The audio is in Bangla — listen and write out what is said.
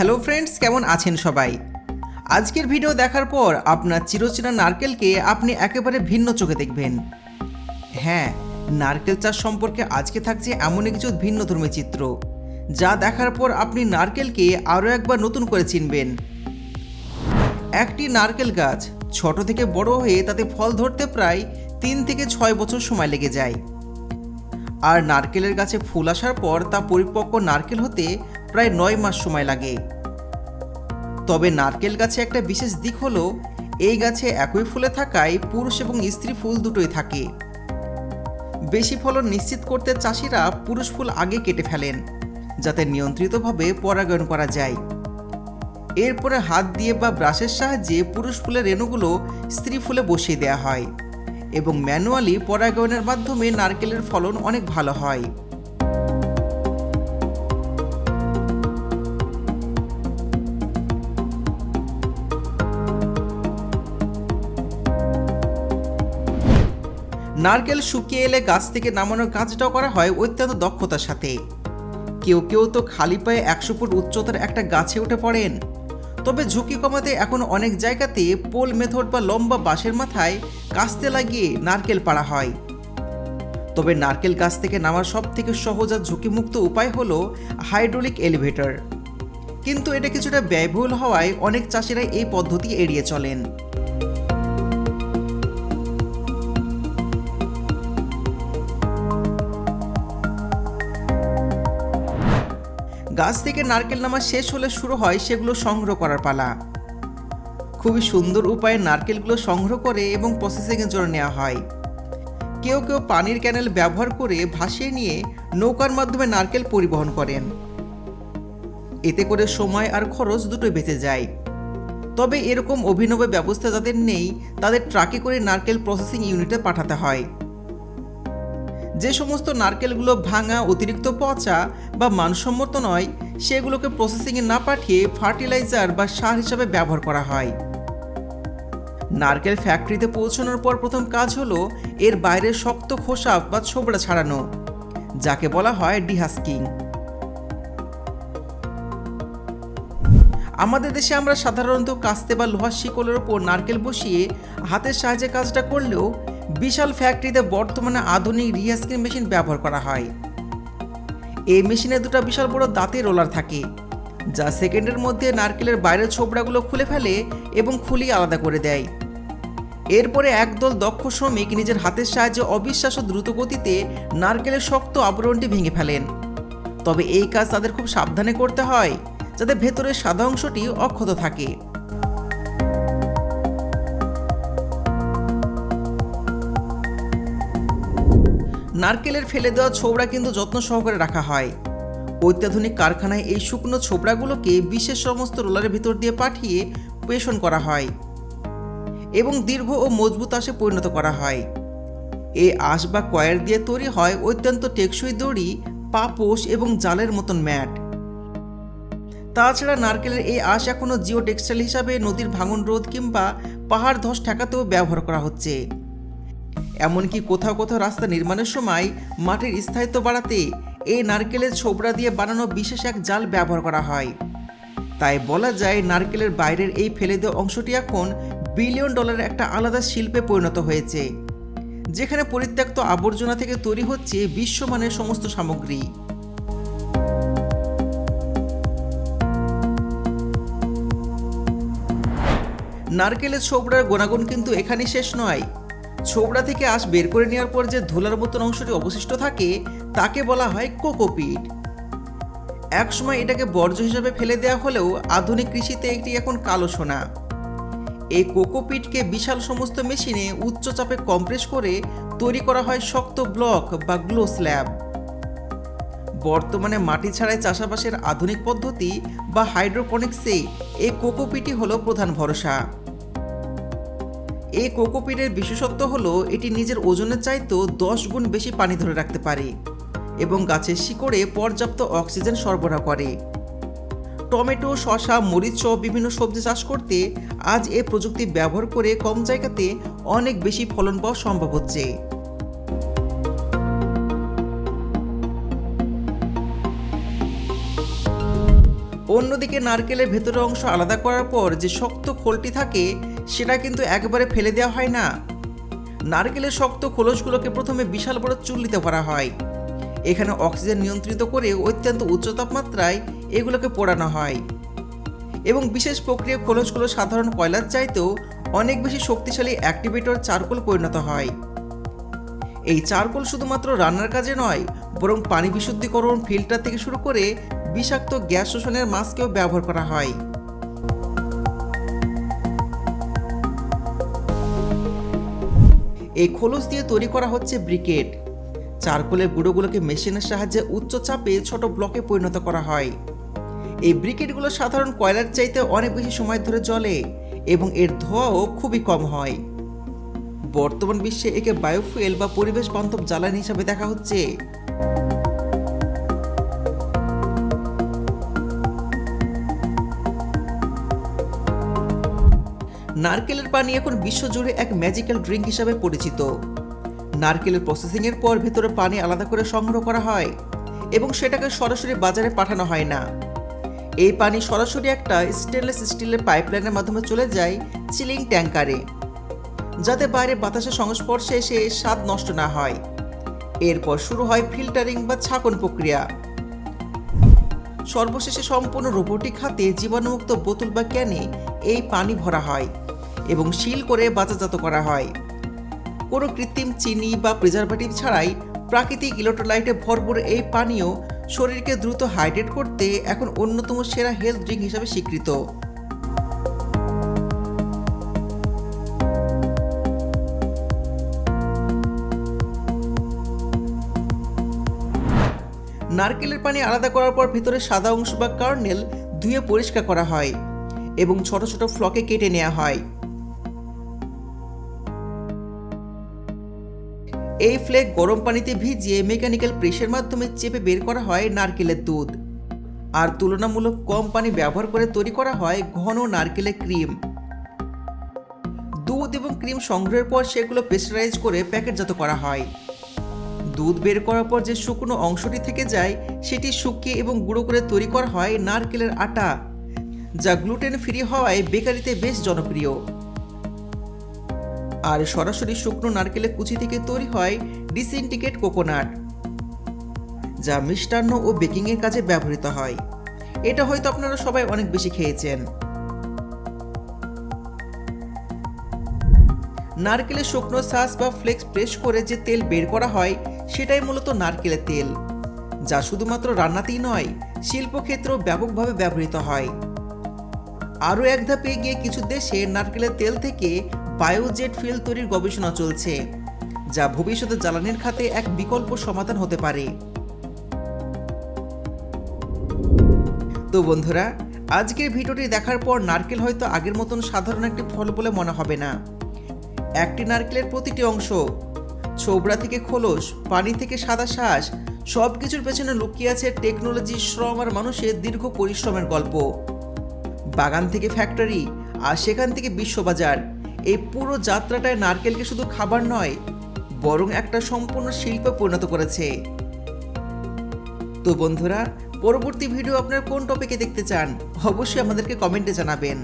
হ্যালো ফ্রেন্ডস, কেমন আছেন সবাই? আজকের ভিডিও দেখার পর আপনার চিরচেনা নারকেলকে আপনি একেবারে ভিন্ন চোখে দেখবেন। হ্যাঁ, নারকেল চাষ সম্পর্কে আজকে থাকছে এমনই কিছু ভিন্নধর্মী চিত্র, যা দেখার পর আপনি নারকেলকে আরও একবার নতুন করে চিনবেন। একটি নারকেল গাছ ছোট থেকে বড় হয়ে তাতে ফল ধরতে প্রায় 3 থেকে 6 বছর সময় লেগে যায়। আর নারকেলের গাছে ফুল আসার পর তা পরিপক্ক নারকেল হতে প্রায় 9 মাস সময় লাগে। তবে নারকেল গাছে একটা বিশেষ দিক হলো এই গাছে একই ফুলে থাকায় পুরুষ এবং স্ত্রী ফুল দুটোই থাকে। বেশি ফলন নিশ্চিত করতে চাষিরা পুরুষ ফুল আগে কেটে ফেলেন, যাতে নিয়ন্ত্রিতভাবে পরাগায়ন করা যায়। এরপরে হাত দিয়ে বা ব্রাশের সাহায্যে পুরুষ ফুলের রেণুগুলো স্ত্রী ফুলে বসিয়ে দেওয়া হয় এবং ম্যানুয়ালি পরাগায়নের মাধ্যমে নারকেলের ফলন অনেক ভালো হয়। নারকেল শুকিয়ে এলে গাছ থেকে নামানোর কাজটাও করা হয় অত্যন্ত দক্ষতার সাথে। কেউ কেউ তো খালি পায়ে 100 ফুট উচ্চতার একটা গাছে উঠে পড়েন। তবে ঝুঁকি কমাতে এখন অনেক জায়গাতে পোল মেথড বা লম্বা বাঁশের মাথায় কাস্তে লাগিয়ে নারকেল পাড়া হয়। তবে নারকেল গাছ থেকে নামার সব থেকে সহজ আর ঝুঁকিমুক্ত উপায় হলো হাইড্রোলিক এলিভেটর। কিন্তু এটা কিছুটা ব্যয়বহুল হওয়ায় অনেক চাষিরা এই পদ্ধতি এড়িয়ে চলেন। গাছ থেকে নারকেল নামা শেষ হলে শুরু হয় সেগুলো সংগ্রহ করার পালা। খুবই সুন্দর উপায়ে নারকেলগুলো সংগ্রহ করে এবং প্রসেসিংয়ের জন্য নেওয়া হয়। কেউ কেউ পানির ক্যানেল ব্যবহার করে ভাসিয়ে নিয়ে নৌকার মাধ্যমে নারকেল পরিবহন করেন। এতে করে সময় আর খরচ দুটোই বেঁচে যায়। তবে এরকম অভিনব ব্যবস্থা যাদের নেই, তাদের ট্রাকে করে নারকেল প্রসেসিং ইউনিটে পাঠাতে হয়। যে সমস্ত নারকেলগুলো ভাঙা, অতিরিক্ত পচা বা মানসম্মত নয়, সেগুলোকে প্রসেসিংয়ে না পাঠিয়ে ফার্টিলাইজার বা সার হিসাবে ব্যবহার করা হয়। নারকেল ফ্যাক্টরিতে পৌঁছানোর পর প্রথম কাজ হলো এর বাইরের শক্ত খোসা বা ছোবড়া ছাড়ানো, যাকে বলা হয় ডিহাস্কিং। আমাদের দেশে আমরা সাধারণত কাস্তে বা লোহার শিকলের ওপর নারকেল বসিয়ে হাতের সাহায্যে কাজটা করলেও বিশাল ফ্যাক্টরিতে বর্তমানে আধুনিক ডিহাস্কিং মেশিন ব্যবহার করা হয়। এই মেশিনে দুটো বিশাল বড় দাঁতের রোলার থাকে, যা সেকেন্ডের মধ্যে নারকেলের বাইরের ছোবড়াগুলো খুলে ফেলে এবং খুলিয়ে আলাদা করে দেয়। এরপরে একদল দক্ষ শ্রমিক নিজের হাতের সাহায্যে অবিশ্বাস্য দ্রুত গতিতে নারকেলের শক্ত আবরণটি ভেঙে ফেলেন। তবে এই কাজ তাদের খুব সাবধানে করতে হয়, যাতে ভেতরের সাদা অংশটি অক্ষত থাকে। নারকেলের ফেলে দেওয়া ছোবড়া কিন্তু যত্ন সহকারে রাখা হয়। অত্যাধুনিক কারখানায় এই শুকনো ছোবড়াগুলোকে বিশেষ সমস্ত রোলারের ভিতর দিয়ে পাঠিয়ে পেষণ করা হয় এবং দীর্ঘ ও মজবুত আঁশে পরিণত করা হয়। এই আঁশ বা কয়ের দিয়ে তৈরি হয় অত্যন্ত টেকসই দড়ি, পাপোশ এবং জালের মতন ম্যাট। তাছাড়া নারকেলের এই আঁশ এখনও জিও টেক্সটাইল হিসাবে নদীর ভাঙন রোধ কিংবা পাহাড় ধস ঠেকাতেও ব্যবহার করা হচ্ছে। এমনকি কোথাও কোথাও রাস্তা নির্মাণের সময় মাটির স্থায়িত্ব বাড়াতে এই নারকেলের ছোবড়া দিয়ে বানানো বিশেষ এক জাল ব্যবহার করা হয়। তাই বলা যায় নারকেলের বাইরের এই ফেলে দেওয়া অংশটি এখন $বিলিয়ন একটা আলাদা শিল্পে পরিণত হয়েছে, যেখানে পরিত্যক্ত আবর্জনা থেকে তৈরি হচ্ছে বিশ্বমানের সমস্ত সামগ্রী। নারকেলের ছোবড়ার গুণাগুণ কিন্তু এখানেই শেষ নয়। ছোবড়া থেকে আঁশ বের করে নেওয়ার পর যে ধুলার মতন অংশটি অবশিষ্ট থাকে, তাকে বলা হয় কোকোপিট। একসময় এটাকে বর্জ্য হিসাবে ফেলে দেওয়া হলেও আধুনিক কৃষিতে এটি এখন কালো সোনা। এই কোকোপিটকে বিশাল সমস্ত মেশিনে উচ্চ চাপে কম্প্রেস করে তৈরি করা হয় শক্ত ব্লক বা গ্লো স্ল্যাব। বর্তমানে মাটি ছাড়াই চাষাবাসের আধুনিক পদ্ধতি বা হাইড্রোপনিক্সে এই কোকোপিটই হলো প্রধান ভরসা। এই কোকোপিটের বিশেষত্ব হলো এটি নিজের ওজনের চাইতেও 10 গুণ বেশি পানি ধরে রাখতে পারে এবং গাছের শিকড়ে পর্যাপ্ত অক্সিজেন সরবরাহ করে। টমেটো, শসা, মরিচ সহ বিভিন্ন সবজি চাষ করতে আজ এই প্রযুক্তি ব্যবহার করে কম জায়গাতে অনেক বেশি ফলন পাওয়া সম্ভব হচ্ছে। অন্যদিকে নারকেলের ভেতরের অংশ আলাদা করার পর যে শক্ত খোলটি থাকে সেটা কিন্তু একবারে ফেলে দেওয়া হয় না। নারকেলের শক্ত খোলসগুলোকে প্রথমে বিশাল বড় চুল্লিতে ভরা হয়। এখানে অক্সিজেন নিয়ন্ত্রিত করে অত্যন্ত উচ্চ তাপমাত্রায় এগুলোকে পোড়ানো হয় এবং বিশেষ প্রক্রিয়া খোলসগুলো সাধারণ কয়লার চাইতেও অনেক বেশি শক্তিশালী অ্যাক্টিভেটর চারকোল পরিণত হয়। এই চারকোল শুধুমাত্র রান্নার কাজে নয়, বরং পানি বিশুদ্ধীকরণ, ফিল্টার থেকে শুরু করে বিষাক্ত গ্যাস শোষণের মাস্কেও ব্যবহার করা হয়। এই খোলস দিয়ে তৈরি করা হচ্ছে ব্রিকেট। চারকোলের গুঁড়োগুলোকে মেশিনের সাহায্যে উচ্চ চাপে ছোট ব্লকে পরিণত করা হয়। এই ব্রিকেটগুলো সাধারণ কয়লার চাইতে অনেক বেশি সময় ধরে জ্বলে এবং এর ধোঁয়াও খুবই কম হয়। বর্তমান বিশ্বে একে বায়োফুয়েল বা পরিবেশ বান্ধব জ্বালানি হিসাবে দেখা হচ্ছে। নারকেলের পানি এখন বিশ্বজুড়ে এক ম্যাজিক্যাল ড্রিঙ্ক হিসাবে পরিচিত। নারকেলের প্রসেসিংয়ের পর ভেতরে পানি আলাদা করে সংগ্রহ করা হয় এবং সেটাকে সরাসরি বাজারে পাঠানো হয় না। এই পানি সরাসরি একটা স্টেনলেস স্টিলের পাইপলাইনের মাধ্যমে চলে যায় চিলিং ট্যাঙ্কারে, যাতে বাইরে বাতাসের সংস্পর্শে এসে স্বাদ নষ্ট না হয়। এরপর শুরু হয় ফিল্টারিং বা ছাঁকন প্রক্রিয়া। সর্বশেষে সম্পূর্ণ রোবোটিক হাতে জীবাণুমুক্ত বোতল বা ক্যানে এই পানি ভরা হয় এবং সিল করে বাজারজাত করা হয়। কোনো কৃত্রিম চিনি বা প্রিজারভেটিভ ছাড়াই প্রাকৃতিক ইলেকট্রোলাইটে ভরপুর এই পানীয় শরীরকে দ্রুত হাইড্রেট করতে এখন অন্যতম সেরা হেলথ ড্রিঙ্ক হিসাবে স্বীকৃত। নারকেলের পানি আলাদা করার পর ভিতরে সাদা অংশ বা কার্নেল ধুয়ে পরিষ্কার করা হয় এবং ছোট ছোট ফ্লকে কেটে নেওয়া হয়। এই ফ্লেক গরম পানিতে ভিজিয়ে মেকানিক্যাল প্রেসের মাধ্যমে চেপে বের করা হয় নারকেলের দুধ, আর তুলনামূলক কম পানি ব্যবহার করে তৈরি করা হয় ঘন নারকেলের ক্রিম। দুধ এবং ক্রিম সংগ্রহের পর সেগুলো প্রেসারাইজ করে প্যাকেটজাত করা হয়। দুধ বের করার পর যে শুকনো অংশটি থেকে যায় সেটি শুকিয়ে এবং গুঁড়ো করে তৈরি করা হয় নারকেলের আটা, যা গ্লুটেন ফ্রি হওয়ায় বেকারিতে বেশ জনপ্রিয়। আর সরাসরি শুকনো নারকেলের কুচি থেকে তৈরি হয় ডিসইনটিগ্রেট কোকোনাট, যা মিষ্টান্ন ও বেকিংয়ের কাজে ব্যবহৃত হয়। এটা হয়তো আপনারা সবাই অনেক বেশি খেয়েছেন। নারকেলের শুকনো শাঁস বা ফ্লেক্স প্রেস করে যে তেল বের করা হয় সেটাই মূলত নারকেলের তেল, যা শুধুমাত্র রান্নাতেই নয়, শিল্পক্ষেত্রেও ব্যাপকভাবে ব্যবহৃত হয়। আরও এক ধাপ এগিয়ে কিছু দেশে নারকেলের তেল থেকে বায়োজেট ফুয়েল তৈরির গবেষণা চলছে, যা ভবিষ্যতে জ্বালানির খাতে এক বিকল্প সমাধান হতে পারে। তো বন্ধুরা, আজকের ভিডিওটি দেখার পর নারকেল হয়তো আগের মতন সাধারণ একটি ফল বলে মনে হবে না। একটি নারকেলের প্রতিটি অংশ, ছোবড়া থেকে খোলস, পানি থেকে সাদা শ্বাস, সব কিছুর পেছনে লুকিয়ে আছে টেকনোলজি, শ্রম আর মানুষের দীর্ঘ পরিশ্রমের গল্প। বাগান থেকে ফ্যাক্টরি আর সেখান থেকে বিশ্ববাজার, এই পুরো যাত্রাটায় নারকেলকে শুধু খাবার নয়, বরং একটা সম্পূর্ণ শিল্পে পরিণত করেছে। তো বন্ধুরা, পরবর্তী ভিডিও আপনার কোন টপিকে দেখতে চান অবশ্যই আমাদেরকে কমেন্টে জানাবেন।